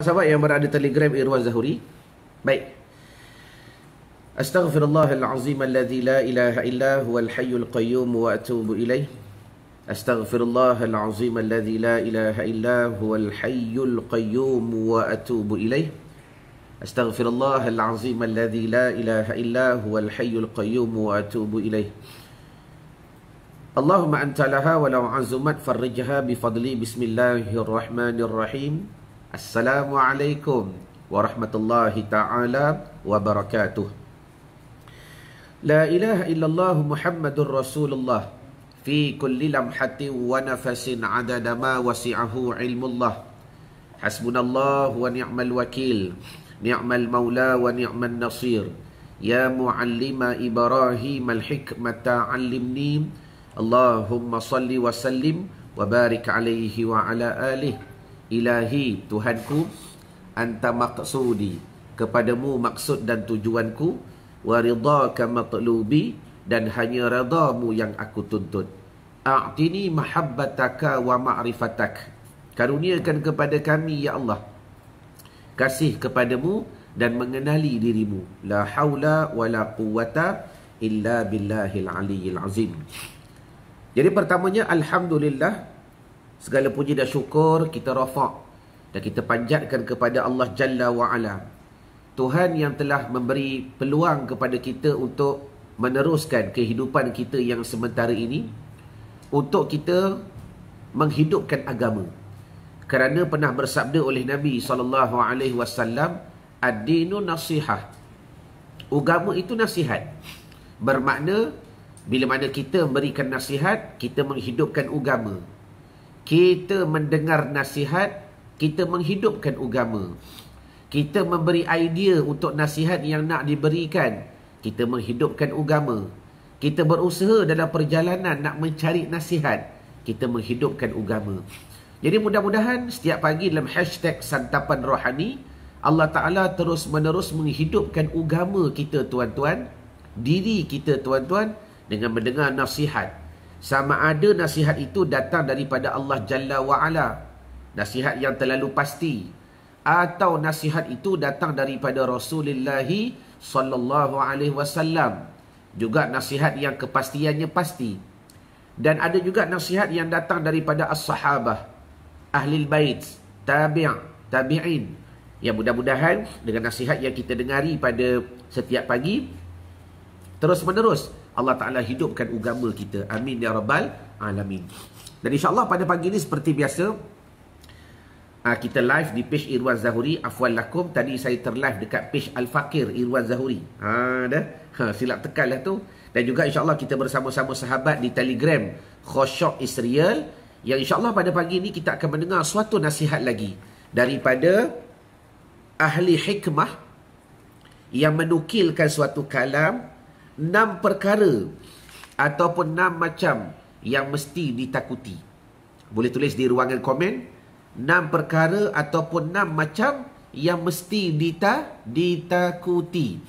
Sahabat yang berada Telegram Irwan Zahuri. Baik. Astaghfirullahal azim alladzi la ilaha illa huwal hayyul qayyum wa atubu ilaih. Astaghfirullahal azim alladzi la ilaha illa huwal hayyul qayyum wa atubu ilaih. Astaghfirullahal azim alladzi la ilaha illa huwal hayyul qayyum wa atubu ilaih. Allahumma anta laha walau azumat farrijha bifadli bismillahirrahmanirrahim. Assalamualaikum warahmatullahi ta'ala wabarakatuh. La ilaha illallah Muhammadur Rasulullah fi kulli lamhatin wa nafasin adada ma wasi'ahu ilmullah. Hasbunallah wa ni'mal wakil, ni'mal maula wa ni'mal nasir. Ya muallima Ibrahim al-hikmata 'allimni. Allahumma salli wa sallim wa barik alaihi wa ala alihi. Ilahi, Tuhanku, anta maqsudi, kepadamu maksud dan tujuanku, wa ridhaka matlubi, dan hanya redamu yang aku tuntut. A'tini mahabbataka wa ma'rifatak, karuniakan kepada kami ya Allah kasih kepadamu dan mengenali dirimu. La haula wa la quwwata illa billahil aliyyil azim. Jadi pertamanya, alhamdulillah, segala puji dan syukur kita rafa' dan kita panjatkan kepada Allah Jalla wa'ala, Tuhan yang telah memberi peluang kepada kita untuk meneruskan kehidupan kita yang sementara ini, untuk kita menghidupkan agama. Kerana pernah bersabda oleh Nabi SAW, ad-dinu nasihah, agama itu nasihat. Bermakna bila mana kita memberikan nasihat, kita menghidupkan agama. Kita mendengar nasihat, kita menghidupkan agama. Kita memberi idea untuk nasihat yang nak diberikan, kita menghidupkan agama. Kita berusaha dalam perjalanan nak mencari nasihat, kita menghidupkan agama. Jadi mudah-mudahan setiap pagi dalam hashtag Santapan Rohani, Allah Ta'ala terus menerus menghidupkan agama kita tuan-tuan, diri kita tuan-tuan, dengan mendengar nasihat. Sama ada nasihat itu datang daripada Allah Jalla wa'ala, nasihat yang terlalu pasti, atau nasihat itu datang daripada Rasulullah sallallahu alaihi wasallam, juga nasihat yang kepastiannya pasti. Dan ada juga nasihat yang datang daripada as-sahabah, ahlil bait, tabi'in. Ya, mudah-mudahan dengan nasihat yang kita dengari pada setiap pagi, terus menerus Allah Ta'ala hidupkan agama kita. Amin ya Rabbal Alamin. Dan insyaAllah pada pagi ini seperti biasa, kita live di page Irwan Zahuri. Afwan lakum, tadi saya terlive dekat page Al-Fakir Irwan Zahuri. Silap tekan lah tu. Dan juga insyaAllah kita bersama-sama sahabat di Telegram Khosyok Israel, yang insyaAllah pada pagi ini kita akan mendengar suatu nasihat lagi daripada ahli hikmah yang menukilkan suatu kalam, 6 perkara ataupun 6 macam yang mesti ditakuti. Boleh tulis di ruangan komen, 6 perkara ataupun 6 macam yang mesti ditakuti.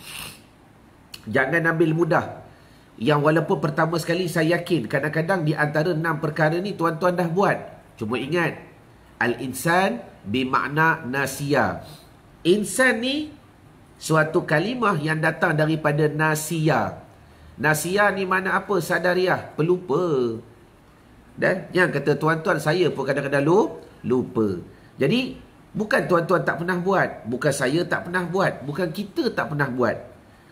Jangan ambil mudah. Yang walaupun pertama sekali saya yakin kadang-kadang di antara 6 perkara ni tuan-tuan dah buat. Cuma ingat, al-insan bermakna nasiya. Insan ni suatu kalimah yang datang daripada nasiya. Nasiya ni mana apa? Sadariah, pelupa. Dan yang kata tuan-tuan, saya pun kadang-kadang lupa. Jadi bukan tuan-tuan tak pernah buat, bukan saya tak pernah buat, bukan kita tak pernah buat.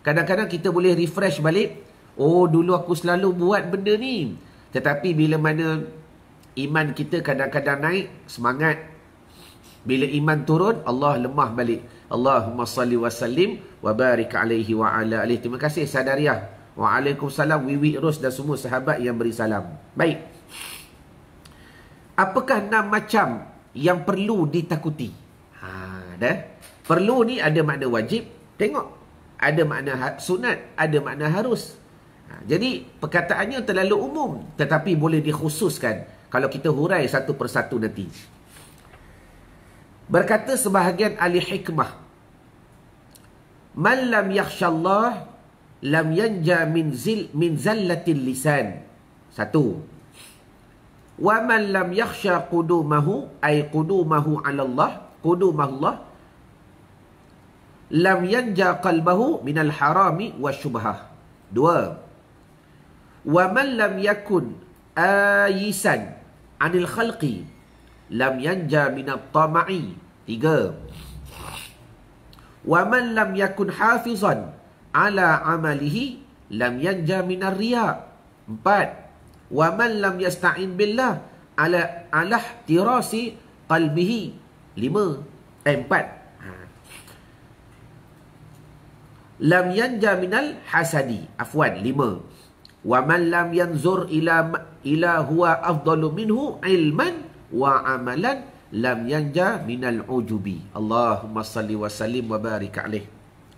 Kadang-kadang kita boleh refresh balik, oh dulu aku selalu buat benda ni. Tetapi bila mana iman kita kadang-kadang naik, semangat. Bila iman turun, Allah lemah balik. Allahumma salli wa sallim wa barik alaihi wa ala alihi. Terima kasih Sadariah. Waalaikumsalam Wiwi Ros dan semua sahabat yang beri salam. Baik. Apakah 6 macam yang perlu ditakuti? Dah. Perlu ni ada makna wajib. Tengok. Ada makna sunat, ada makna harus. Jadi perkataannya terlalu umum, tetapi boleh dikhususkan kalau kita hurai satu persatu nanti. Berkata sebahagian ahli hikmah, man lam yakhshallah lam yanja min zallatil lisan. 1. Wa man lam yakhsha qudumahu ay qudumahu 'ala Allah, qudumahullah lam yanja qalbahu minal harami wasyubhah. 2. Wa man lam yakun ayisan anil khalqi lam yanja minat tama'i. 3. Wa man lam yakun hafizan ala amalihi lam yanja minar riya. 4. Wa man lam yasta'in billah ala tirasi qalbihi. 4. Lam yanja minal hasadi. 5. Wa man lam yanzur ila huwa afdalu minhu ilman wa amalan lam yanja minal ujubi. Allahumma salli wa sallim wa barik alaih.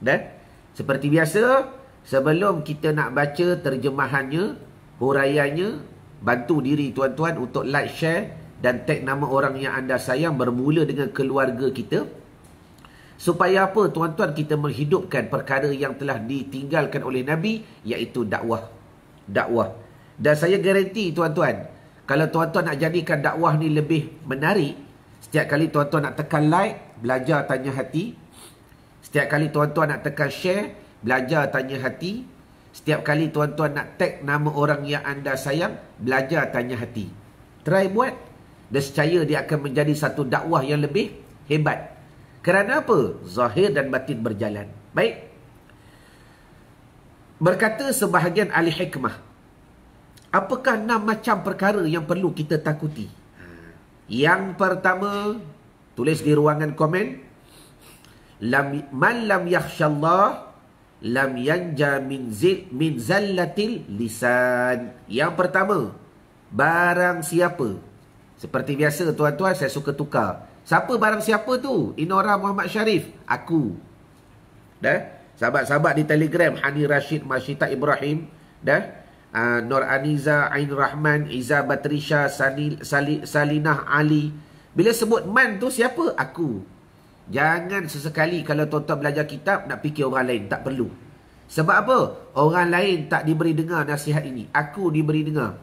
Dan seperti biasa, sebelum kita nak baca terjemahannya, huraiannya, bantu diri tuan-tuan untuk like, share dan tag nama orang yang anda sayang, bermula dengan keluarga kita. Supaya apa tuan-tuan? Kita menghidupkan perkara yang telah ditinggalkan oleh Nabi, iaitu dakwah. Dan saya garanti tuan-tuan, kalau tuan-tuan nak jadikan dakwah ni lebih menarik, setiap kali tuan-tuan nak tekan like, belajar tanya hati. Setiap kali tuan-tuan nak tekan share, belajar tanya hati. Setiap kali tuan-tuan nak tag nama orang yang anda sayang, belajar tanya hati. Try buat. Dan secaya dia akan menjadi satu dakwah yang lebih hebat. Kerana apa? Zahir dan batin berjalan. Baik. Berkata sebahagian ahli hikmah, apakah 6 macam perkara yang perlu kita takuti? Yang pertama, tulis di ruangan komen, man lam yakhshallah lam yanja min zallatil lisan. Yang pertama, barang siapa. Seperti biasa tuan-tuan, saya suka tukar. Siapa barang siapa tu? Inora Muhammad Sharif. Aku. Dah? Sahabat-sahabat di Telegram, Hani Rashid, Masyita Ibrahim, dah? Nur Aniza, Ain Rahman, Iza Batrisha, Salinah Ali. Bila sebut man tu siapa? Aku. Jangan sesekali kalau tuan-tuan belajar kitab nak fikir orang lain. Tak perlu. Sebab apa? Orang lain tak diberi dengar nasihat ini. Aku diberi dengar.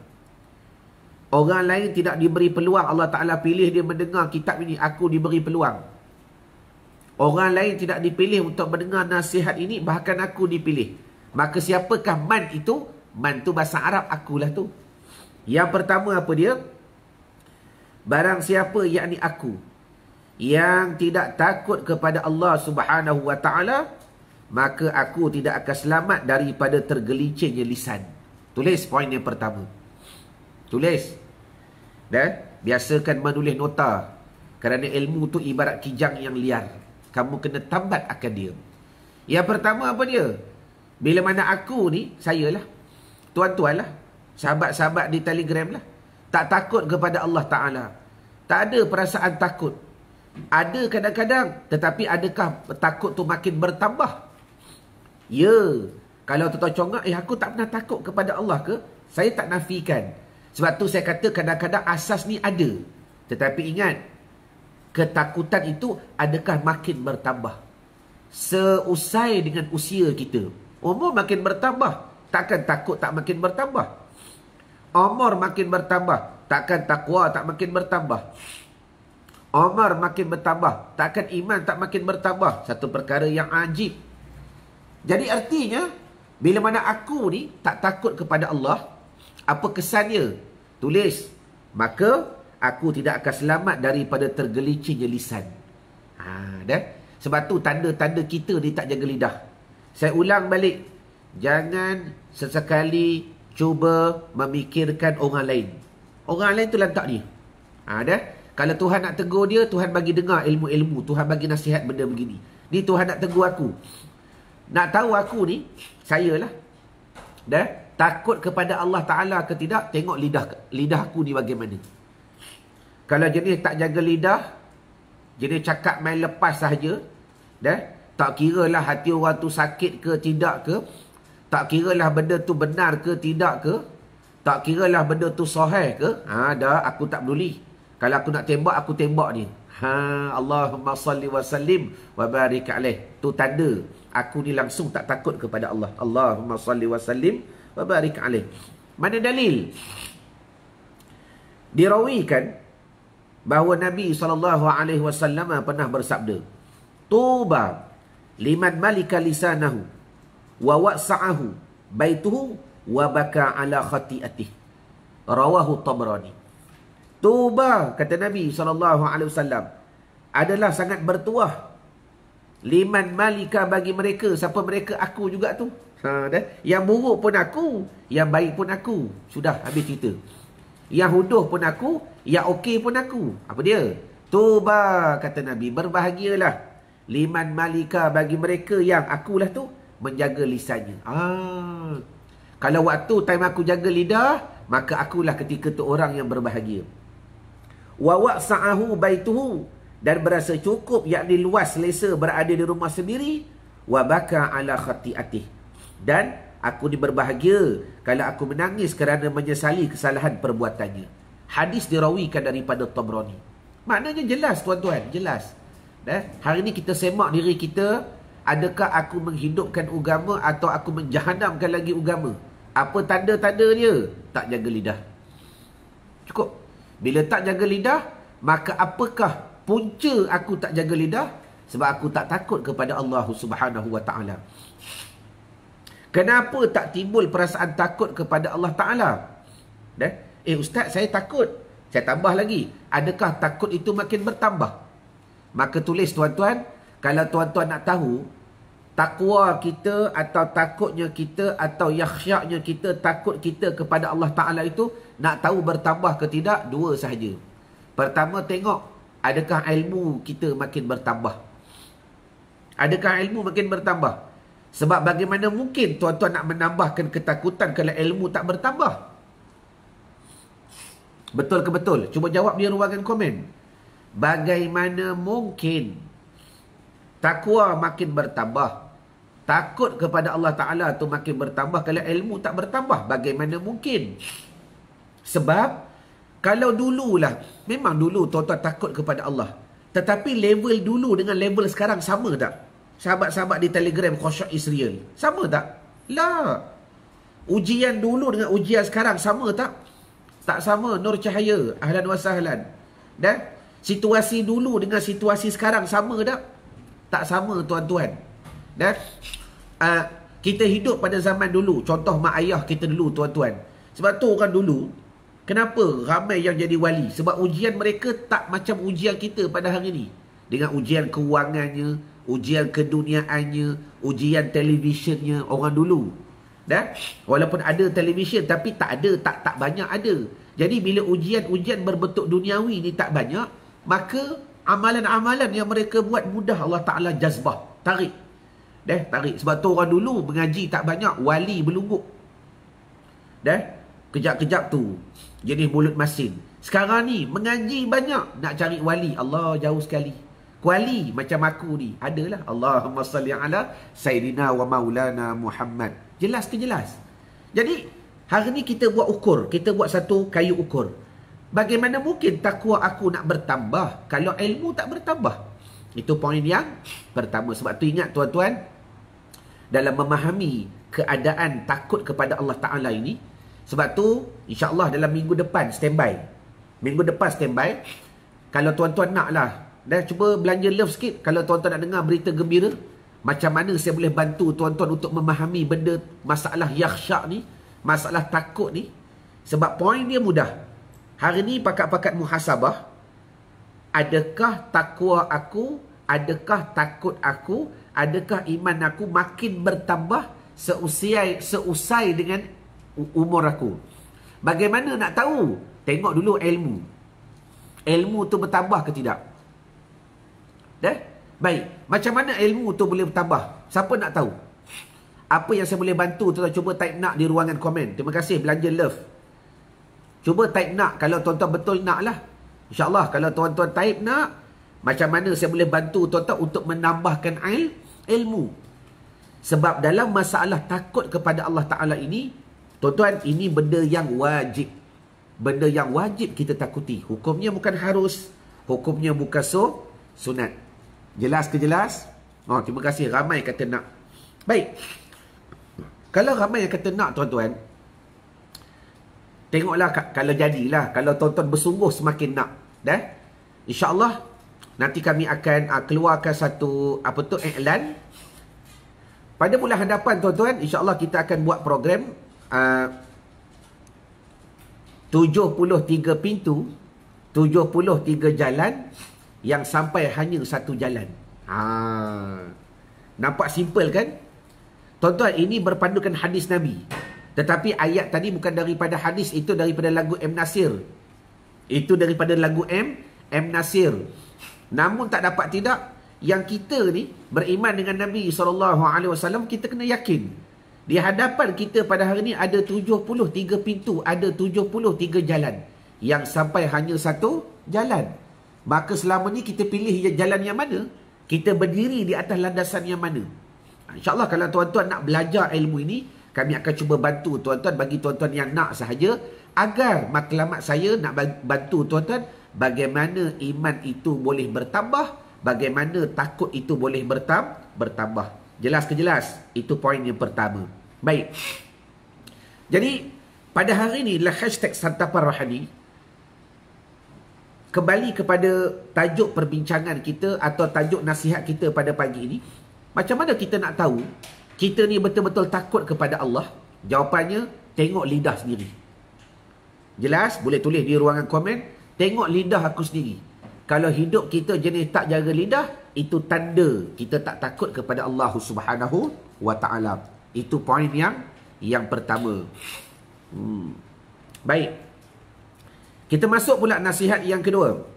Orang lain tidak diberi peluang. Allah Ta'ala pilih dia mendengar kitab ini. Aku diberi peluang. Orang lain tidak dipilih untuk mendengar nasihat ini. Bahkan aku dipilih. Maka siapakah man itu? Man tu bahasa Arab, akulah tu. Yang pertama apa dia? Barang siapa, yakni aku, yang tidak takut kepada Allah Subhanahu wa Ta'ala, maka aku tidak akan selamat daripada tergelincirnya lisan. Tulis poin yang pertama. Tulis. Dan biasakan menulis nota. Kerana ilmu tu ibarat kijang yang liar. Kamu kena tambat akan dia. Yang pertama apa dia? Bila mana aku ni, saya lah, tuan-tuan lah, sahabat-sahabat di Telegram lah, tak takut kepada Allah Ta'ala. Tak ada perasaan takut. Ada kadang-kadang. Tetapi adakah takut tu makin bertambah? Ya. Kalau tuan-tuan congak, aku tak pernah takut kepada Allah ke? Saya tak nafikan. Sebab tu saya kata kadang-kadang asas ni ada. Tetapi ingat, ketakutan itu adakah makin bertambah? Seusai dengan usia kita. Umur makin bertambah, takkan takut tak makin bertambah? Umur makin bertambah, takkan takwa tak makin bertambah? Umur makin bertambah, takkan iman tak makin bertambah? Satu perkara yang ajib. Jadi artinya, bila mana aku ni tak takut kepada Allah, apa kesannya? Tulis. Maka aku tidak akan selamat daripada tergelincirnya lisan. Dah? Sebab tu tanda-tanda kita ni tak jaga lidah. Saya ulang balik. Jangan sesekali cuba memikirkan orang lain. Orang lain tu lantak dia. Dah? Kalau Tuhan nak tegur dia, Tuhan bagi dengar ilmu-ilmu. Tuhan bagi nasihat benda begini. Ni Tuhan nak tegur aku. Nak tahu aku ni, saya lah. Dah? Takut kepada Allah Ta'ala ke tidak? Tengok lidah aku ni bagaimana. Kalau jenis tak jaga lidah, jenis cakap main lepas sahaja, dah? Tak kiralah hati orang tu sakit ke tidak ke, tak kiralah benda tu benar ke tidak ke, tak kiralah benda tu sahih ke, dah, aku tak peduli. Kalau aku nak tembak, aku tembak dia. Allahumma salli wa sallim wa barik alaih. Tu tanda aku ni langsung tak takut kepada Allah. Allahumma salli wa sallim wa barik alaih. Mana dalil? Dirawikan bahawa Nabi SAW pernah bersabda, Tuba liman malika lisanahu wa wa'sa'ahu baituhu wa baka ala khati'atih. Rawahu Tabrani. Tuba, kata Nabi SAW, adalah sangat bertuah. Liman malika, bagi mereka. Siapa mereka? Aku juga tu. Yang buruk pun aku, yang baik pun aku. Sudah, habis cerita. Yang huduh pun aku, yang okey pun aku. Apa dia? Tuba, kata Nabi, berbahagialah. Liman malika, bagi mereka yang akulah tu menjaga lisannya. Kalau waktu time aku jaga lidah, maka akulah ketika tu orang yang berbahagia. Wa wa'sa'ahu baituhu, dan berasa cukup, yakni luas selesa berada di rumah sendiri. Wa baka ala khati'atih, dan aku berbahagia kalau aku menangis kerana menyesali kesalahan perbuatannya. Hadis dirawikan daripada Tabrani. Maknanya jelas tuan-tuan, jelas. Hari ni kita semak diri kita, adakah aku menghidupkan agama atau aku menjahannamkan lagi agama? Apa tanda-tanda dia? Tak jaga lidah. Cukup. Bila tak jaga lidah, maka apakah punca aku tak jaga lidah? Sebab aku tak takut kepada Allah Subhanahu wa ta'ala. Kenapa tak timbul perasaan takut kepada Allah Ta'ala? Ustaz, saya takut. Saya tambah lagi. Adakah takut itu makin bertambah? Maka tulis tuan-tuan, kalau tuan-tuan nak tahu, takwa kita atau takutnya kita atau yakhsyaknya kita, takut kita kepada Allah Ta'ala itu, nak tahu bertambah ke tidak? Dua sahaja. Pertama, tengok adakah ilmu kita makin bertambah. Adakah ilmu makin bertambah? Sebab bagaimana mungkin tuan-tuan nak menambahkan ketakutan kalau ilmu tak bertambah? Betul ke betul? Cuba jawab di ruangan komen. Bagaimana mungkin takwa makin bertambah, takut kepada Allah Ta'ala tu makin bertambah kalau ilmu tak bertambah? Bagaimana mungkin? Sebab kalau dululah, memang dulu tuan-tuan takut kepada Allah, tetapi level dulu dengan level sekarang sama tak? Sahabat-sahabat di Telegram Khusyuk Israel, sama tak? La. Ujian dulu dengan ujian sekarang sama tak? Tak sama. Nur Cahaya, ahlan wa sahlan. Dan situasi dulu dengan situasi sekarang sama tak? Tak sama tuan-tuan. Dan kita hidup pada zaman dulu. Contoh mak ayah kita dulu tuan-tuan. Sebab tu orang dulu, kenapa ramai yang jadi wali? Sebab ujian mereka tak macam ujian kita pada hari ni. Dengan ujian kewangannya, ujian keduniaannya, ujian televisionnya orang dulu. Walaupun ada televisyen, tapi tak ada, tak banyak ada. Jadi bila ujian-ujian berbentuk duniawi ni tak banyak, maka amalan-amalan yang mereka buat mudah Allah Ta'ala jazbah, tarik. Tarik. Sebab tu orang dulu mengaji tak banyak, wali berlungguk. Kejap-kejap tu jenis mulut masin. Sekarang ni mengaji banyak, nak cari wali, Allah, jauh sekali. Wali macam aku ni adalah Allahumma salli ala Sayyidina wa Maulana Muhammad. Jelas ke jelas? Jadi hari ni kita buat ukur, kita buat satu kayu ukur. Bagaimana mungkin takwa aku nak bertambah kalau ilmu tak bertambah? Itu poin yang pertama. Sebab tu ingat tuan-tuan, dalam memahami keadaan takut kepada Allah Ta'ala ini, sebab tu insya-Allah dalam minggu depan standby. Minggu depan standby. Kalau tuan-tuan naklah, dan cuba belanja love sikit. Kalau tuan-tuan nak dengar berita gembira, macam mana saya boleh bantu tuan-tuan untuk memahami benda masalah yakhsyak ni, masalah takut ni. Sebab poin dia mudah. Hari ni pakat-pakat muhasabah. Adakah takwa aku, adakah takut aku, adakah iman aku makin bertambah seusai dengan umur aku? Bagaimana nak tahu? Tengok dulu ilmu. Ilmu tu bertambah ke tidak? Baik, macam mana ilmu tu boleh bertambah? Siapa nak tahu? Apa yang saya boleh bantu? Tuan-tuan cuba type nak di ruangan komen. Terima kasih belanja love. Cuba type nak kalau tuan-tuan betul nak lah. InsyaAllah kalau tuan-tuan type nak, macam mana saya boleh bantu tuan-tuan untuk menambahkan ilmu. Sebab dalam masalah takut kepada Allah Ta'ala ini, tuan-tuan, ini benda yang wajib. Benda yang wajib kita takuti. Hukumnya bukan harus. Hukumnya bukan sunat. Jelas ke jelas? Oh, terima kasih. Ramai kata nak. Baik. Kalau ramai yang kata nak, tuan-tuan, tengoklah kalau jadilah. Kalau tuan-tuan bersungguh semakin nak. InsyaAllah nanti kami akan keluarkan satu iklan pada bulan hadapan tuan-tuan, insya-Allah kita akan buat program 73 pintu, 73 jalan yang sampai hanya satu jalan. Nampak simple kan? Tuan-tuan, ini berpandukan hadis Nabi. Tetapi ayat tadi bukan daripada hadis, itu daripada lagu M. Nasir. Itu daripada lagu M. Nasir. Namun tak dapat tidak, yang kita ni beriman dengan Nabi SAW, kita kena yakin. Di hadapan kita pada hari ni ada 73 pintu, ada 73 jalan. Yang sampai hanya satu jalan. Maka selama ni kita pilih jalan yang mana? Kita berdiri di atas landasan yang mana? InsyaAllah kalau tuan-tuan nak belajar ilmu ini, kami akan cuba bantu tuan-tuan, bagi tuan-tuan yang nak sahaja, agar matlamat saya nak bantu tuan-tuan bagaimana iman itu boleh bertambah, bagaimana takut itu boleh bertambah. Jelas ke jelas? Itu poin yang pertama. Baik. Jadi pada hari ini adalah hashtag Santapan Rohani. Kembali kepada tajuk perbincangan kita atau tajuk nasihat kita pada pagi ini. Macam mana kita nak tahu kita ni betul-betul takut kepada Allah? Jawapannya, tengok lidah sendiri. Jelas? Boleh tulis di ruangan komen. Tengok lidah aku sendiri. Kalau hidup kita jenis tak jaga lidah, itu tanda kita tak takut kepada Allah Subhanahu wa ta'ala. Itu poin yang pertama. Baik. Kita masuk pula nasihat yang kedua.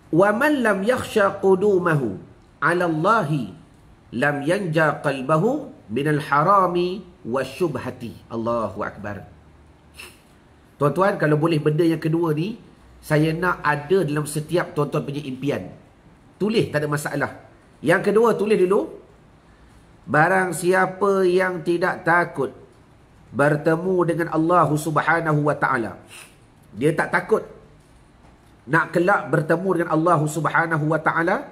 Wa man lam yakhsha qudumahu 'ala Allahi lam yanja qalbahu minal harami wasyubhati. Allahu akbar. Tuan-tuan, kalau boleh benda yang kedua ni, saya nak ada dalam setiap tuan-tuan punya impian. Tulis, tak ada masalah. Yang kedua, tulis dulu. Barang siapa yang tidak takut bertemu dengan Allah Subhanahu wa ta'ala, dia tak takut nak kelak bertemu dengan Allah Subhanahu wa ta'ala,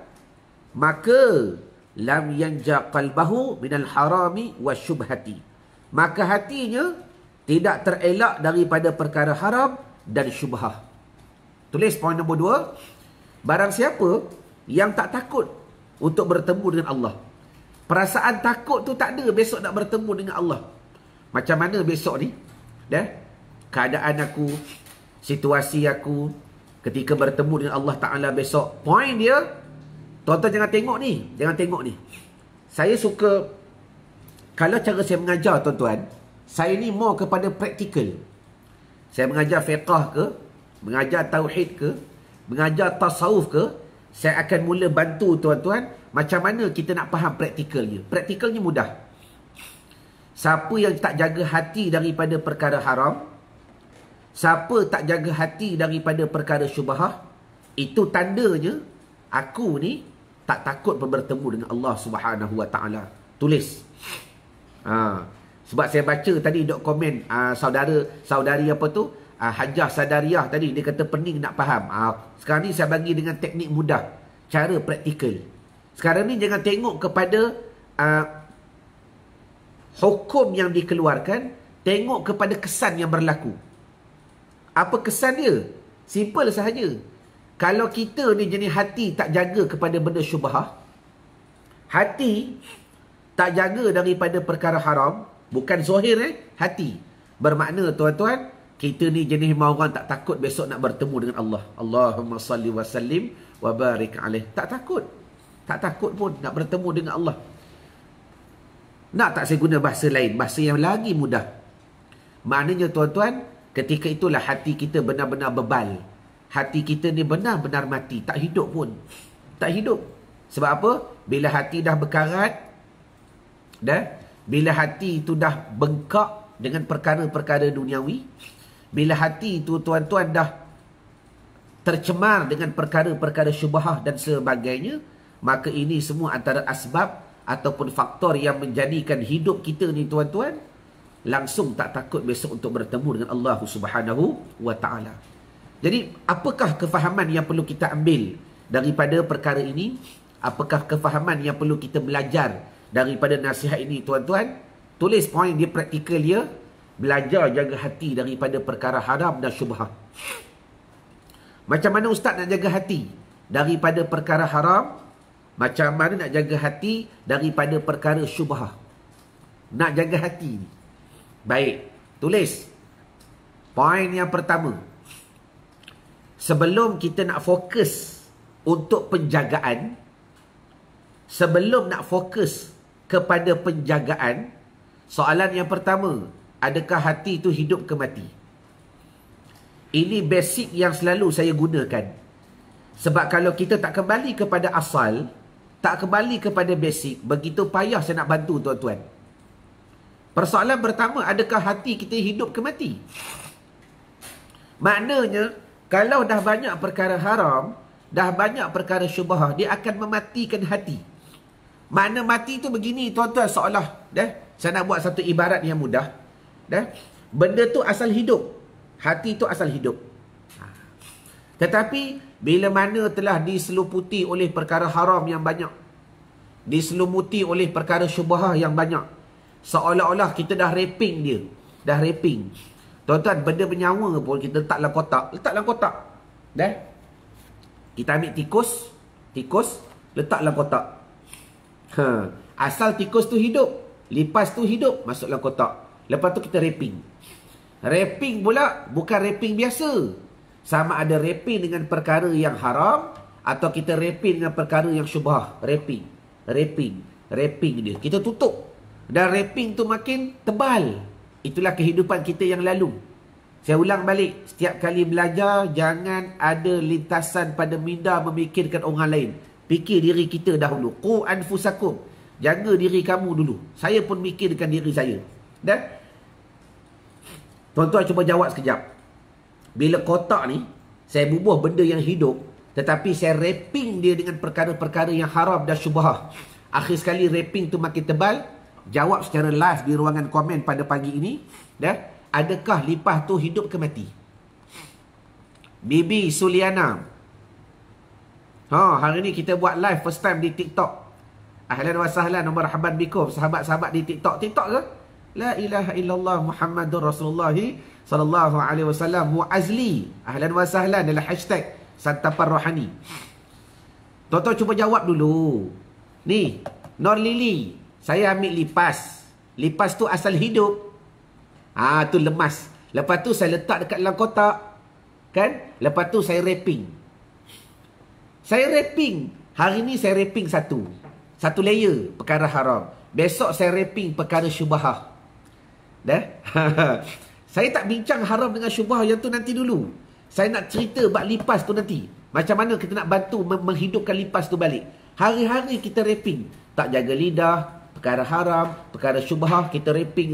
maka lam yanja qalbahu minal harami wasyubhati. Maka hatinya tidak terelak daripada perkara haram dan syubhah. Tulis poin nombor 2. Barang siapa yang tak takut untuk bertemu dengan Allah, perasaan takut tu tak ada besok nak bertemu dengan Allah. Macam mana besok ni? Keadaan aku, situasi aku ketika bertemu dengan Allah Ta'ala besok. Poin dia, tuan-tuan jangan tengok ni. Jangan tengok ni. Saya suka, kalau cara saya mengajar tuan-tuan, saya ni more kepada praktikal. Saya mengajar fiqah ke, mengajar tauhid ke, mengajar tasawuf ke, saya akan mula bantu tuan-tuan macam mana kita nak faham praktikalnya. Praktikalnya mudah. Siapa yang tak jaga hati daripada perkara haram, siapa tak jaga hati daripada perkara syubhah, itu tandanya aku ni tak takut bertemu dengan Allah Subhanahu wa ta'ala. Tulis. Sebab saya baca tadi dok komen saudari apa tu, Hajah Sadariah tadi, dia kata pening nak faham. Sekarang ni saya bagi dengan teknik mudah, cara praktikal. Sekarang ni jangan tengok kepada hukum yang dikeluarkan, tengok kepada kesan yang berlaku. Apa kesan dia? Simple sahaja. Kalau kita ni jenis hati tak jaga kepada benda syubhah, hati tak jaga daripada perkara haram, bukan zahir hati. Bermakna tuan-tuan, kita ni jenis orang tak takut besok nak bertemu dengan Allah. Allahumma salli wa sallim wa barik alaih. Tak takut. Tak takut pun nak bertemu dengan Allah. Nak tak saya guna bahasa lain, bahasa yang lagi mudah? Maknanya tuan-tuan, ketika itulah hati kita benar-benar bebal. Hati kita ni benar-benar mati, tak hidup pun. Tak hidup. Sebab apa? Bila hati dah berkarat, bila hati itu dah bengkak dengan perkara-perkara duniawi, bila hati itu tuan-tuan dah tercemar dengan perkara-perkara syubhah dan sebagainya, maka ini semua antara asbab ataupun faktor yang menjadikan hidup kita ni tuan-tuan langsung tak takut besok untuk bertemu dengan Allah Subhanahu wa ta'ala. Jadi apakah kefahaman yang perlu kita ambil daripada perkara ini? Apakah kefahaman yang perlu kita belajar daripada nasihat ini tuan-tuan? Tulis poin dia praktikal dia. Belajar jaga hati daripada perkara haram dan syubhah. Macam mana ustaz nak jaga hati daripada perkara haram? Macam mana nak jaga hati daripada perkara syubhah. Nak jaga hati ni. Baik, tulis. Poin yang pertama. Sebelum kita nak fokus untuk penjagaan, sebelum nak fokus kepada penjagaan, soalan yang pertama, adakah hati itu hidup ke mati? Ini basic yang selalu saya gunakan. Sebab kalau kita tak kembali kepada asal, tak kembali kepada basic, begitu payah saya nak bantu tuan-tuan. Persoalan pertama, adakah hati kita hidup ke mati? Maknanya, kalau dah banyak perkara haram, dah banyak perkara syubhah, dia akan mematikan hati. Makna mati tu begini tuan-tuan, seolah saya nak buat satu ibarat yang mudah. Benda tu asal hidup, hati tu asal hidup. Tetapi bila mana telah diseluputi oleh perkara haram yang banyak, diselumuti oleh perkara syubhah yang banyak, seolah-olah kita dah raping dia. Dah raping. Tuan-tuan, benda bernyawa pun kita letak dalam kotak. Letak dalam kotak. Kita ambil tikus, letak dalam kotak. Asal tikus tu hidup, lipas tu hidup, masuk dalam kotak. Lepas tu kita raping. Raping pula bukan raping biasa. Sama ada raping dengan perkara yang haram, atau kita raping dengan perkara yang syubhah. Raping dia. Kita tutup. Dan raping tu makin tebal. Itulah kehidupan kita yang lalu. Saya ulang balik. Setiap kali belajar, jangan ada lintasan pada minda memikirkan orang lain. Fikir diri kita dahulu. Qu anfusakum. Jaga diri kamu dulu. Saya pun mikirkan diri saya. Dan tuan-tuan cuba jawab sekejap. Bila kotak ni, saya bubuh benda yang hidup, tetapi saya raping dia dengan perkara-perkara yang haram dan syubhah. Akhir sekali raping tu makin tebal. Jawab secara live di ruangan komen pada pagi ini. Adakah lipas tu hidup ke mati? Bibi Suliana. Hari ni kita buat live first time di TikTok. Ahlan wa sahlan wa marhaban bikum sahabat-sahabat di TikTok. TikTok ke? La ilaha illallah Muhammadur Rasulullah sallallahu alaihi wasallam muazli. Ahlan wa sahlan adalah hashtag santapan rohani. Tuan-tuan cuba jawab dulu. Ni, Nur Lili, saya ambil lipas. Lipas tu asal hidup. Tu lemas. Lepas tu saya letak dekat dalam kotak. Kan? Lepas tu saya raping. Saya raping. Hari ni saya raping satu. Satu layer perkara haram. Besok saya raping perkara syubhah. Saya tak bincang haram dengan syubhah yang tu nanti dulu. Saya nak cerita bab lipas tu nanti. Macam mana kita nak bantu menghidupkan lipas tu balik. Hari-hari kita raping. Tak jaga lidah, perkara haram, perkara syubhah, kita raping,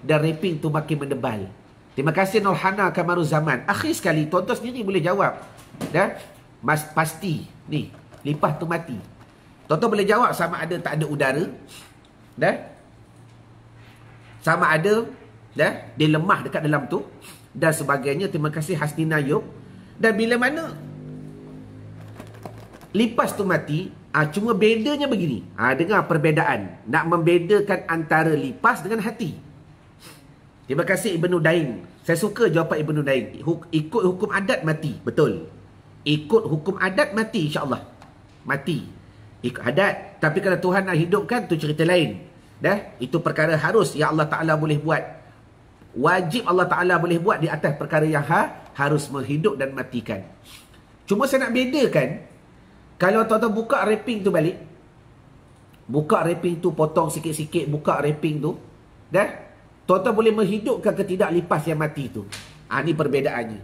dan raping tu makin mendebal. Terima kasih Nurhana Kamaruzaman. Akhir sekali, tuan-tuan sendiri boleh jawab. Pasti, ni, lipas tu mati. Tuan-tuan boleh jawab sama ada tak ada udara. Sama ada, dia lemah dekat dalam tu. Dan sebagainya. Terima kasih Hasnina Yub. Dan bila mana lipas tu mati, cuma bedanya begini. Dengar perbezaan. Nak membedakan antara lipas dengan hati. Terima kasih Ibnu Dain. Saya suka jawapan Ibnu Dain. Ikut hukum adat mati. Betul. Ikut hukum adat mati insya-Allah. Mati. Ikut adat. Tapi kalau Tuhan nak hidupkan, tu cerita lain. Itu perkara harus yang Allah Ta'ala boleh buat. Wajib Allah Ta'ala boleh buat di atas perkara yang harus menghidup dan matikan. Cuma saya nak bedakan. Kalau tuan-tuan buka raping tu balik, buka raping tu, potong sikit-sikit, buka raping tu, tuan-tuan boleh menghidupkan ke tidak lipas yang mati tu. Ini perbedaannya.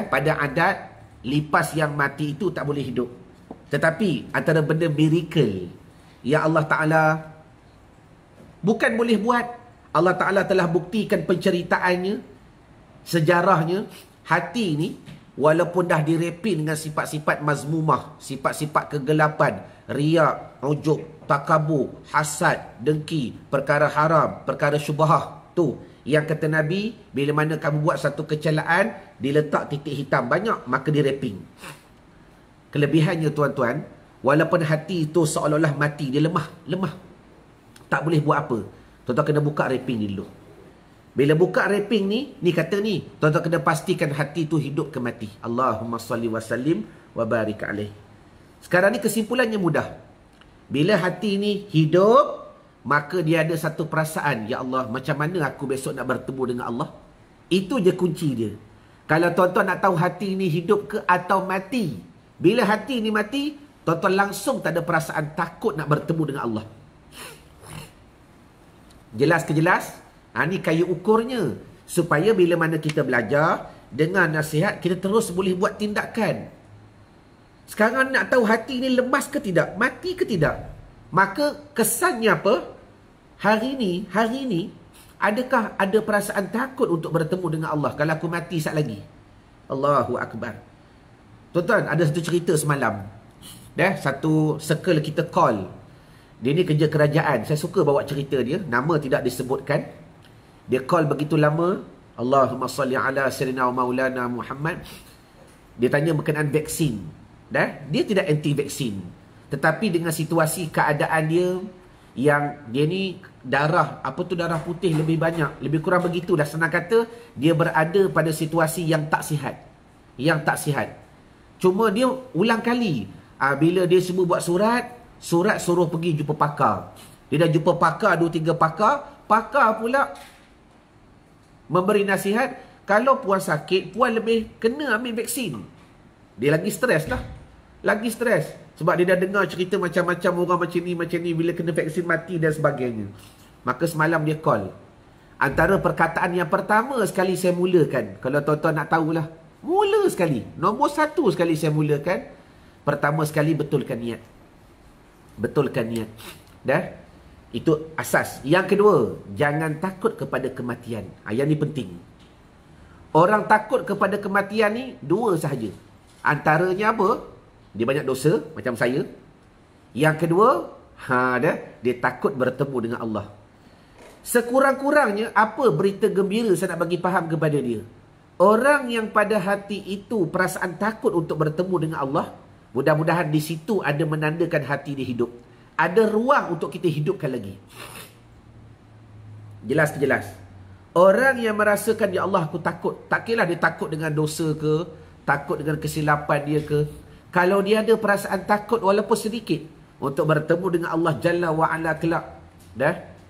Pada adat, lipas yang mati itu tak boleh hidup. Tetapi antara benda miracle yang Allah Ta'ala bukan boleh buat, Allah Ta'ala telah buktikan penceritaannya, sejarahnya. Hati ni walaupun dah direpin dengan sifat-sifat mazmumah, sifat-sifat kegelapan, riak, ujub, takabur, hasad, dengki, perkara haram, perkara syubhah, tu yang kata Nabi, bila mana kamu buat satu kecelaan, diletak titik hitam banyak, maka direping. Kelebihannya tuan-tuan, walaupun hati itu seolah-olah mati, dia lemah, tak boleh buat apa. Tuan-tuan kena buka raping ni dulu. Bila buka raping ni kata ni, tuan-tuan kena pastikan hati tu hidup ke mati. Allahumma salli wa sallim wa barik alaih. Sekarang ni kesimpulannya mudah. Bila hati ni hidup, maka dia ada satu perasaan, ya Allah, macam mana aku besok nak bertemu dengan Allah? Itu je kunci dia. Kalau tuan-tuan nak tahu hati ni hidup ke atau mati, bila hati ni mati, tuan-tuan langsung tak ada perasaan takut nak bertemu dengan Allah. Jelas ke jelas? Ni kayu ukurnya. Supaya bila mana kita belajar, dengan nasihat, kita terus boleh buat tindakan. Sekarang nak tahu hati ni lemas ke tidak? Mati ke tidak? Maka kesannya apa? Hari ni, adakah ada perasaan takut untuk bertemu dengan Allah kalau aku mati sat lagi? Allahu Akbar. Tuan-tuan, ada satu cerita semalam. Satu circle kita call. Dia ni kerja kerajaan. Saya suka bawa cerita dia. Nama tidak disebutkan. Dia call begitu lama. Allahumma salli ala sayyidina wa maulana Muhammad. Dia tanya berkenaan vaksin. Dia tidak anti vaksin. Tetapi dengan situasi keadaan dia, yang dia ni darah putih lebih banyak, lebih kurang begitulah, senang kata dia berada pada situasi yang tak sihat. Cuma dia ulang kali, bila dia semua buat surat suruh pergi jumpa pakar. Dia dah jumpa pakar, 2-3 pakar pula memberi nasihat, kalau puan sakit, puan lebih kena ambil vaksin. Dia lagi stres. Sebab dia dah dengar cerita macam-macam orang macam ni bila kena vaksin mati dan sebagainya. Maka semalam dia call. Antara perkataan yang pertama sekali saya mulakan, kalau tuan-tuan nak tahulah, mula sekali, nombor 1 sekali saya mulakan, pertama sekali betulkan niat. Itu asas. Yang kedua, jangan takut kepada kematian. Yang ni penting. Orang takut kepada kematian ni 2 sahaja. Antaranya apa? Dia banyak dosa, macam saya. Yang kedua, dia takut bertemu dengan Allah. Sekurang-kurangnya, apa berita gembira saya nak bagi faham kepada dia? Orang yang pada hati itu perasaan takut untuk bertemu dengan Allah, mudah-mudahan di situ ada menandakan hati dia hidup. Ada ruang untuk kita hidupkan lagi. Jelas ke jelas? Orang yang merasakan, ya Allah aku takut. Tak kira dia takut dengan dosa ke, takut dengan kesilapan dia ke. Kalau dia ada perasaan takut walaupun sedikit untuk bertemu dengan Allah Jalla wa'ala kelak,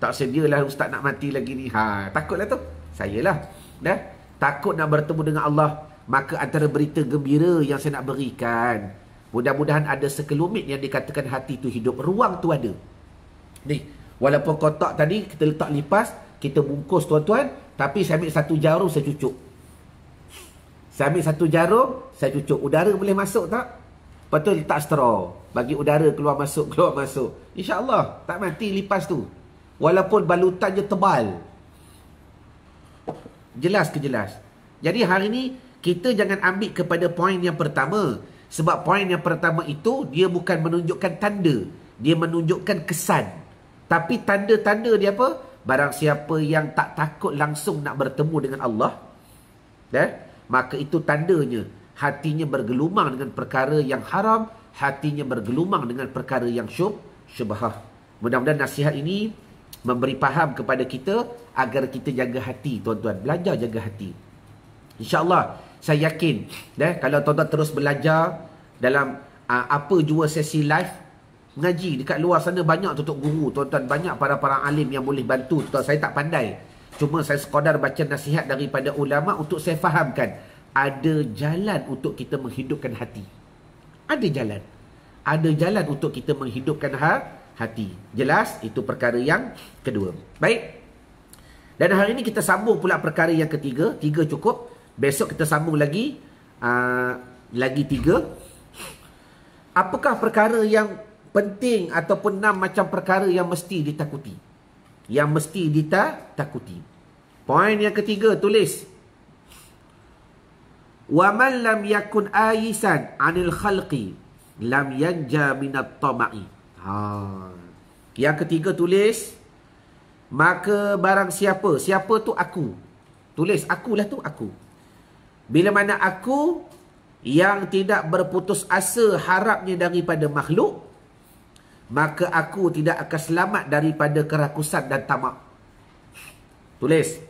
tak sedialah ustaz nak mati lagi ni. Takutlah tu. Sayalah. Takut nak bertemu dengan Allah. Maka antara berita gembira yang saya nak berikan, mudah-mudahan ada sekelumit yang dikatakan hati tu hidup. Ruang tu ada. Ni, walaupun kotak tadi kita letak lipas, kita bungkus tuan-tuan, tapi saya ambil 1 jarum, saya cucuk. Saya cucuk. Udara boleh masuk tak? Lepas tu letak straw, bagi udara keluar masuk. InsyaAllah tak mati lipas tu. Walaupun balutannya tebal. Jelas ke jelas? Jadi hari ni kita jangan ambil kepada poin yang pertama. Sebab poin yang pertama itu, dia bukan menunjukkan tanda, dia menunjukkan kesan. Tapi tanda-tanda dia apa? Barang siapa yang tak takut langsung nak bertemu dengan Allah, maka itu tandanya hatinya bergelumang dengan perkara yang haram, hatinya bergelumang dengan perkara yang syubhah. Mudah-mudahan nasihat ini memberi faham kepada kita agar kita jaga hati, tuan-tuan. Belajar jaga hati. InsyaAllah, saya yakin, kalau tuan-tuan terus belajar dalam apa jua sesi live mengaji dekat luar sana, banyak tutup guru, tuan-tuan, banyak para alim yang boleh bantu. Tuan, saya tak pandai. Cuma saya sekadar baca nasihat daripada ulama untuk saya fahamkan. Ada jalan untuk kita menghidupkan hati. Ada jalan untuk kita menghidupkan hati. Jelas? Itu perkara yang kedua. Baik. Dan hari ini kita sambung pula perkara yang ketiga. 3 cukup. Besok kita sambung lagi. Lagi 3. Apakah perkara yang penting ataupun 6 macam perkara yang mesti ditakuti? Yang mesti ditakuti. Poin yang ketiga, tulis. وَمَنْ لَمْ يَكُنْ آيِسًا عَنِ الْخَلْقِ لَمْ يَنْجَى مِنَ الطَّمَعِ. Yang ketiga tulis, maka barang siapa tu aku. Tulis, akulah tu aku. Bila mana aku yang tidak berputus asa harapnya daripada makhluk, maka aku tidak akan selamat daripada kerakusan dan tamak. Tulis,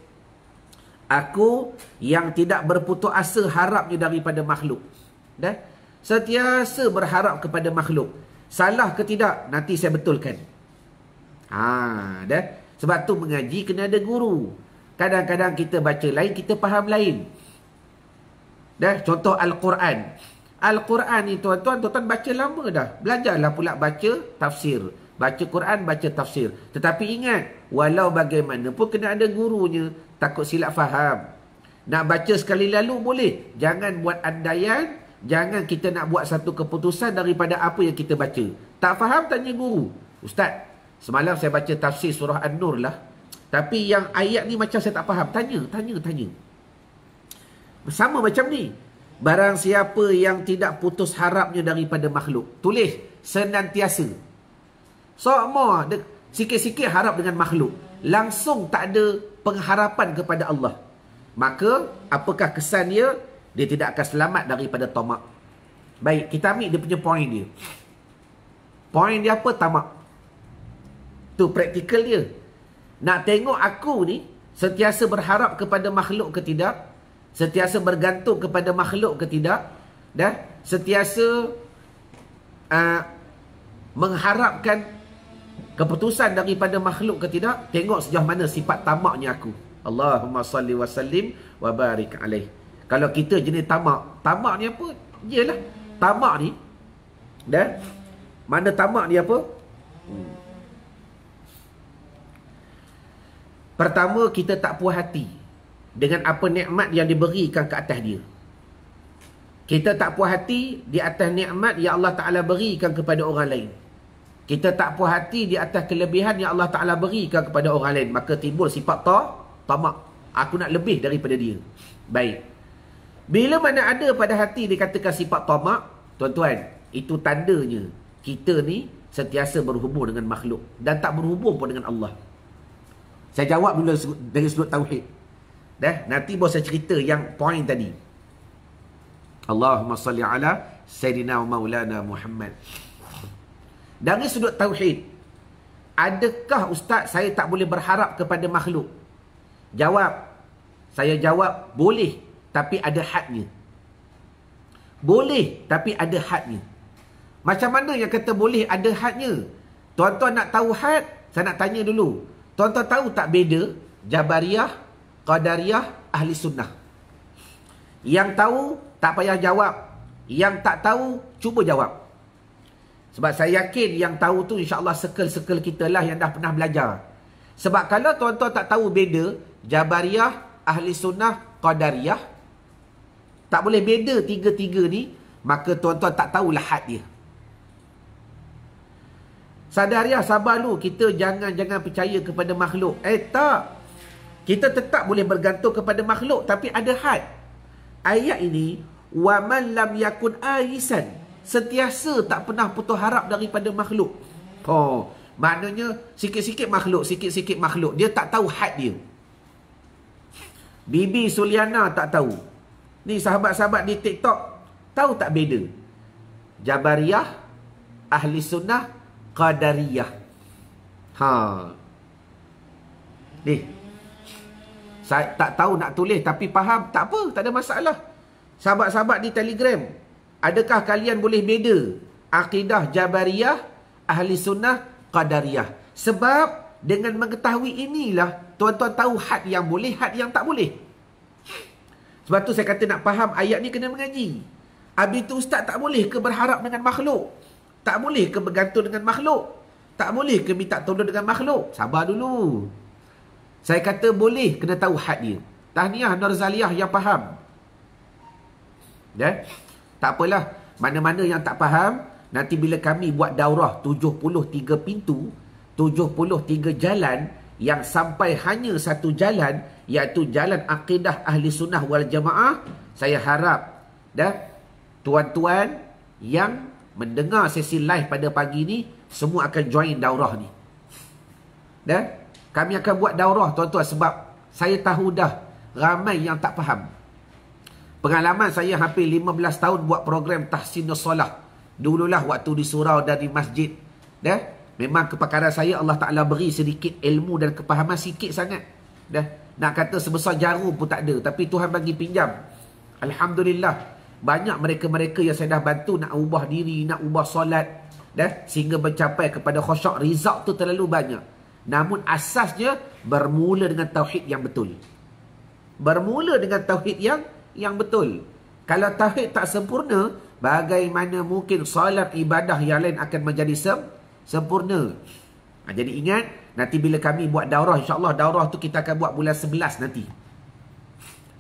aku yang tidak berputus asa harapnya daripada makhluk. Sentiasa berharap kepada makhluk. Salah ke tidak? Nanti saya betulkan. Dah. Sebab tu mengaji kena ada guru. Kadang-kadang kita baca lain, kita faham lain. Dah. Contoh Al-Quran. Al-Quran ni tuan-tuan baca lama dah. Belajarlah pula baca tafsir. Baca Quran, baca tafsir. Tetapi ingat, walau bagaimanapun kena ada gurunya. Takut silap faham. Nak baca sekali lalu boleh. Jangan buat andaian. Jangan kita nak buat satu keputusan daripada apa yang kita baca. Tak faham, tanya guru. Ustaz, semalam saya baca tafsir surah An-Nur lah. Tapi yang ayat ni macam saya tak faham. Tanya. Sama macam ni. Barang siapa yang tidak putus harapnya daripada makhluk. Tulis, senantiasa. Semua sikit-sikit harap dengan makhluk. Langsung tak ada pengharapan kepada Allah. Maka, apakah kesan dia? Dia tidak akan selamat daripada tamak. Baik, kita ambil dia punya point dia. Point dia apa? Tamak. Tu praktikal dia. Nak tengok aku ni sentiasa berharap kepada makhluk ke tidak? Sentiasa bergantung kepada makhluk ke tidak? Dan sentiasa mengharapkan keputusan daripada makhluk ke tidak? Tengok sejauh mana sifat tamaknya aku. Allahumma salli wa sallim wa barik alaih. Kalau kita jenis tamak. Tamak ni apa? Yelah. Tamak ni. Dah. Mana tamak ni apa? Pertama, kita tak puas hati dengan apa nikmat yang diberikan ke atas dia. Kita tak puas hati di atas nikmat yang Allah Ta'ala berikan kepada orang lain. Kita tak puas hati di atas kelebihan yang Allah Ta'ala berikan kepada orang lain. Maka timbul sifat tamak. Aku nak lebih daripada dia. Baik. Bila mana ada pada hati dikatakan sifat tamak, tuan-tuan, itu tandanya kita ni sentiasa berhubung dengan makhluk dan tak berhubung pun dengan Allah. Saya jawab dulu dari sudut tauhid. Dah, nanti baru saya cerita yang point tadi. Allahumma salli ala Sayyidina wa Maulana Muhammad. Dari sudut tauhid, adakah ustaz saya tak boleh berharap kepada makhluk? Saya jawab, boleh, tapi ada hadnya. Boleh, tapi ada hadnya. Macam mana yang kata boleh ada hadnya? Tuan-tuan nak tahu had? Saya nak tanya dulu. Tuan-tuan tahu tak beza Jabariyah, Qadariyah, Ahli Sunnah? Yang tahu, tak payah jawab. Yang tak tahu, cuba jawab. Sebab saya yakin yang tahu tu insya-Allah circle-circle kita lah yang dah pernah belajar. Sebab kalau tuan-tuan tak tahu beza Jabariyah, Ahli Sunnah, Qadariyah, tak boleh beza tiga-tiga ni, maka tuan-tuan tak tahulah had dia. Sadariyah, sabar dulu. Kita jangan percaya kepada makhluk. Tak. Kita tetap boleh bergantung kepada makhluk, tapi ada had. Ayat ini, wa man lam yakun aisan, sentiasa tak pernah putus harap daripada makhluk. Maknanya sikit-sikit makhluk. Dia tak tahu had dia. Bibi Suliana tak tahu. Ni sahabat-sahabat di TikTok, tahu tak beza Jabariyah, Ahli Sunnah, Qadariyah? Ni saya tak tahu nak tulis, tapi faham, tak apa, tak ada masalah. Sahabat-sahabat di Telegram, adakah kalian boleh beza akidah Jabariyah, Ahli Sunnah, Qadariyah? Sebab dengan mengetahui inilah tuan-tuan tahu had yang boleh, had yang tak boleh. Sebab tu saya kata nak faham ayat ni kena mengaji. Habis tu ustaz tak boleh ke berharap dengan makhluk? Tak boleh ke bergantung dengan makhluk? Tak boleh ke minta tolong dengan makhluk? Sabar dulu. Saya kata boleh, kena tahu had dia. Tahniah Nurzaliyah yang faham. Tak apalah. Mana-mana yang tak faham, nanti bila kami buat daurah 73 pintu, 73 jalan, yang sampai hanya satu jalan, iaitu jalan akidah Ahli Sunnah wal Jamaah, saya harap tuan-tuan yang mendengar sesi live pada pagi ni semua akan join daurah ni. Kami akan buat daurah tuan-tuan, sebab saya tahu dah ramai yang tak faham. Pengalaman saya hampir 15 tahun buat program Tahsinus Solah. Dululah waktu di surau dan di masjid. Memang kepakaran saya Allah Ta'ala beri sedikit ilmu dan kepahaman, sikit sangat. Nak kata sebesar jarum pun tak ada, tapi Tuhan bagi pinjam. Alhamdulillah. banyak mereka-mereka yang saya dah bantu nak ubah diri, nak ubah solat, sehingga mencapai kepada khusyuk. Result tu terlalu banyak. Namun asasnya bermula dengan tauhid yang betul. Bermula dengan tauhid yang betul. Kalau tauhid tak sempurna, bagaimana mungkin solat, ibadah yang lain akan menjadi sempurna. Jadi ingat, nanti bila kami buat daurah, insyaAllah daurah tu kita akan buat bulan 11 nanti.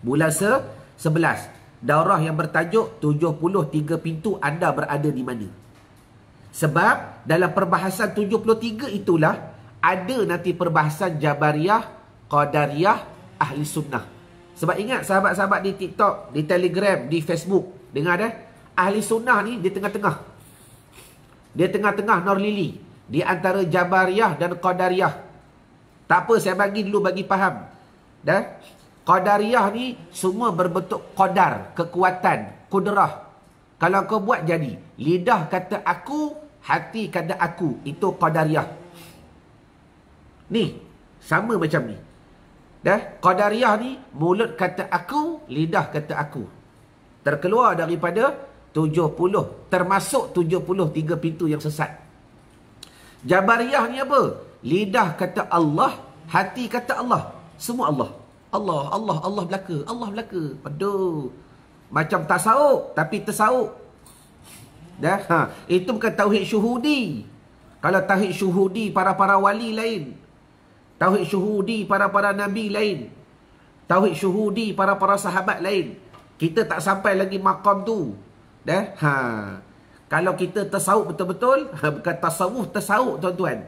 Bulan 11. Daurah yang bertajuk 73 pintu anda berada di mana. Sebab dalam perbahasan 73 itulah ada nanti perbahasan Jabariyah, Qadariyah, Ahli Sunnah. Sebab ingat sahabat-sahabat di TikTok, di Telegram, di Facebook, dengar Ahli Sunnah ni di tengah-tengah. Dia tengah-tengah Nur Lili, di antara Jabariyah dan Qadariyah. Tak apa, saya bagi faham. Qadariyah ni semua berbentuk qadar, kekuatan, kudrah. Kalau kau buat jadi. Lidah kata aku, hati kata aku. Itu Qadariyah. Ni, sama macam ni. Qadariyah ni, mulut kata aku, lidah kata aku. Terkeluar daripada 70, termasuk 73 pintu yang sesat. Jabariyah ni apa? Lidah kata Allah, hati kata Allah. Semua Allah. Allah belaka. Aduh. Macam tasawuf, tapi tersauk. Itu bukan tauhid syuhudi. Kalau tauhid syuhudi para wali lain. Tauhid syuhudi para nabi lain. Tauhid syuhudi para sahabat lain. Kita tak sampai lagi maqam tu. Kalau kita tasawuf betul-betul, bukan tasawuf, tasawuf tuan-tuan.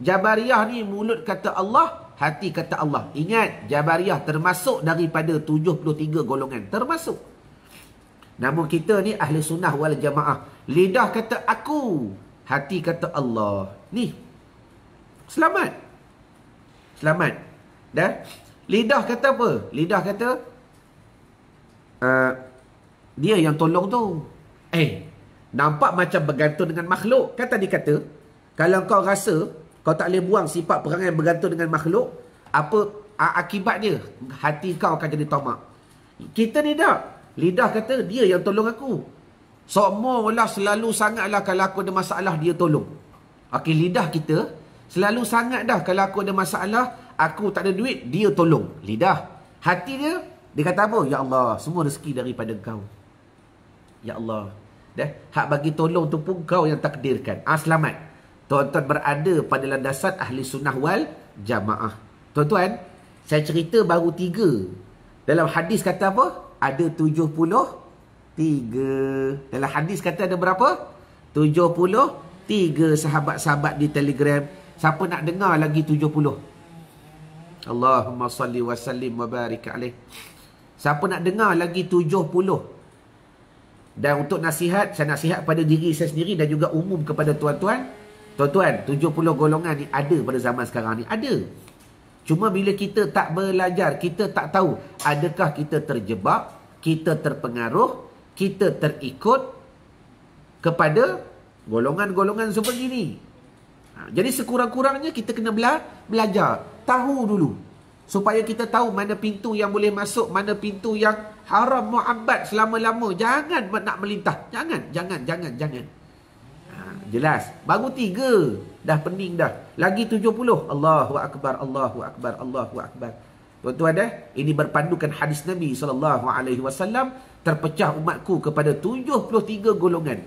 Jabariyah ni mulut kata Allah, hati kata Allah. Ingat, Jabariyah termasuk daripada 73 golongan. Termasuk. Namun kita ni Ahli Sunnah wal Jamaah. Lidah kata aku, hati kata Allah. Ni, selamat. Lidah kata apa? Lidah kata, dia yang tolong tu. Nampak macam bergantung dengan makhluk. Kan tadi kata, kalau kau rasa kau tak boleh buang sifat perangai bergantung dengan makhluk, apa akibat dia? Hati kau akan jadi tamak. Kita ni tak. Lidah kata, dia yang tolong aku. Seolah selalu sangatlah kalau aku ada masalah, dia tolong. Okey, lidah kita selalu sangat dah kalau aku ada masalah, aku tak ada duit, dia tolong. Lidah. Hati dia kata apa? Ya Allah, semua rezeki daripada kau. Ya Allah. Hak bagi tolong tu pun kau yang takdirkan. Selamat. Tuan-tuan berada pada landasan Ahli Sunnah wal Jamaah. Tuan-tuan, saya cerita baru 3. Dalam hadis kata apa? Ada 73. Dalam hadis kata ada berapa? 73 sahabat-sahabat di Telegram. Siapa nak dengar lagi 70? Allahumma salli wa sallim wa barik alaih. Siapa nak dengar lagi 70? Dan untuk nasihat, saya nasihat pada diri saya sendiri dan juga umum kepada tuan-tuan. Tuan-tuan, 70 golongan ni ada pada zaman sekarang ni. Ada. Cuma bila kita tak belajar, kita tak tahu. Adakah kita terjebak, kita terpengaruh, kita terikut kepada golongan-golongan seperti ini. Jadi sekurang-kurangnya kita kena belajar. Tahu dulu. Supaya kita tahu mana pintu yang boleh masuk, mana pintu yang haram mu'abbad selama-lama. Jangan nak melintah. Jangan. Jelas. Baru 3. Dah pening dah. Lagi 70. Allahu Akbar. Tuan-tuan ini berpandukan hadis Nabi SAW. Terpecah umatku kepada 73 golongan.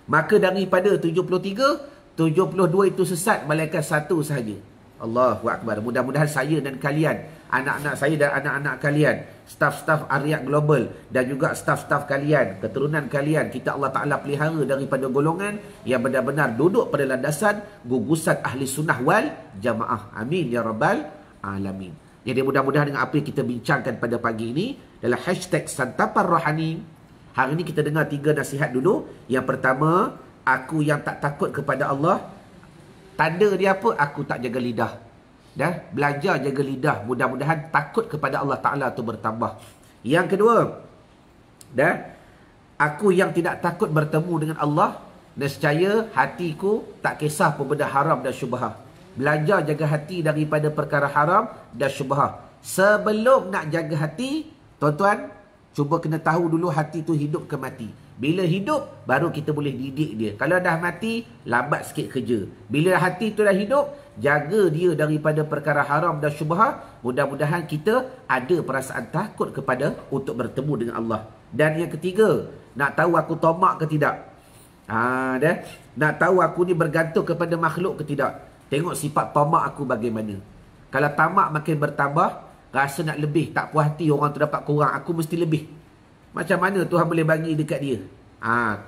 Maka daripada 73, 72 itu sesat, malaikat 1 sahaja. Allahu Akbar. Mudah-mudahan saya dan kalian, anak-anak saya dan anak-anak kalian, staf-staf Ariyat Global dan juga staf-staf kalian, keturunan kalian, kita Allah Ta'ala pelihara daripada golongan yang benar-benar duduk pada landasan gugusan Ahli Sunnah wal Jamaah. Amin ya Rabbal Alamin. Jadi mudah-mudahan dengan apa yang kita bincangkan pada pagi ini dalam hashtag Santapan Rohani, hari ini kita dengar 3 nasihat dulu. Yang pertama, aku yang tak takut kepada Allah. Tanda dia apa? Aku tak jaga lidah. Belajar jaga lidah. Mudah-mudahan takut kepada Allah Ta'ala tu bertambah. Yang kedua, aku yang tidak takut bertemu dengan Allah. Nescaya hatiku tak kisah pun benda haram dan syubhah. Belajar jaga hati daripada perkara haram dan syubhah. Sebelum nak jaga hati, tuan-tuan, Cuba kena tahu dulu hati tu hidup ke mati. Bila hidup, baru kita boleh didik dia. Kalau dah mati, lambat sikit kerja. Bila hati tu dah hidup, jaga dia daripada perkara haram dan syubhat. Mudah-mudahan kita ada perasaan takut kepada untuk bertemu dengan Allah. Dan yang ketiga, nak tahu aku tamak ke tidak. Nak tahu aku ni bergantung kepada makhluk ke tidak. Tengok sifat tamak aku bagaimana. Kalau tamak makin bertambah, rasa nak lebih, tak puas hati orang tu dapat kurang, aku mesti lebih. Macam mana Tuhan boleh bagi dekat dia?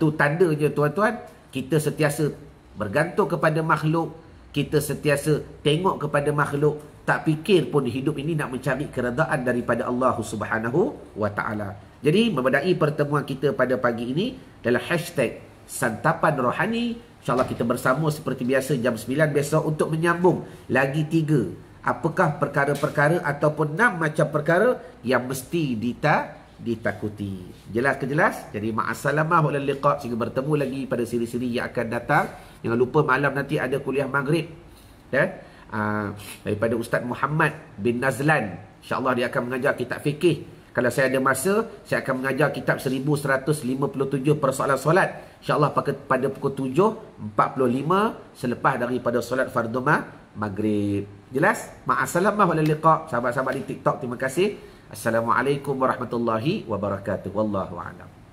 Tu tanda je tuan-tuan, kita sentiasa bergantung kepada makhluk, kita sentiasa tengok kepada makhluk, tak fikir pun hidup ini nak mencari keredaan daripada Allah Subhanahu wa taala. Jadi membadai pertemuan kita pada pagi ini dalam hashtag Santapan Rohani. InsyaAllah kita bersama seperti biasa jam 9 besok untuk menyambung lagi 3. Apakah perkara-perkara ataupun 6 macam perkara yang mesti ditakuti. Jelas ke jelas? Jadi ma'assalamah wa liqa, sehingga bertemu lagi pada siri-siri yang akan datang. Jangan lupa malam nanti ada kuliah maghrib daripada Ustaz Muhammad bin Nazlan. InsyaAllah dia akan mengajar kitab fikih. Kalau saya ada masa, saya akan mengajar kitab 1157 persoalan solat. InsyaAllah pada pukul 7.45 selepas daripada solat fardu maghrib. Jelas? Ma'assalamah wa liqa. Sahabat-sahabat di TikTok, terima kasih. Assalamualaikum warahmatullahi wabarakatuh. Wallahu a'lam.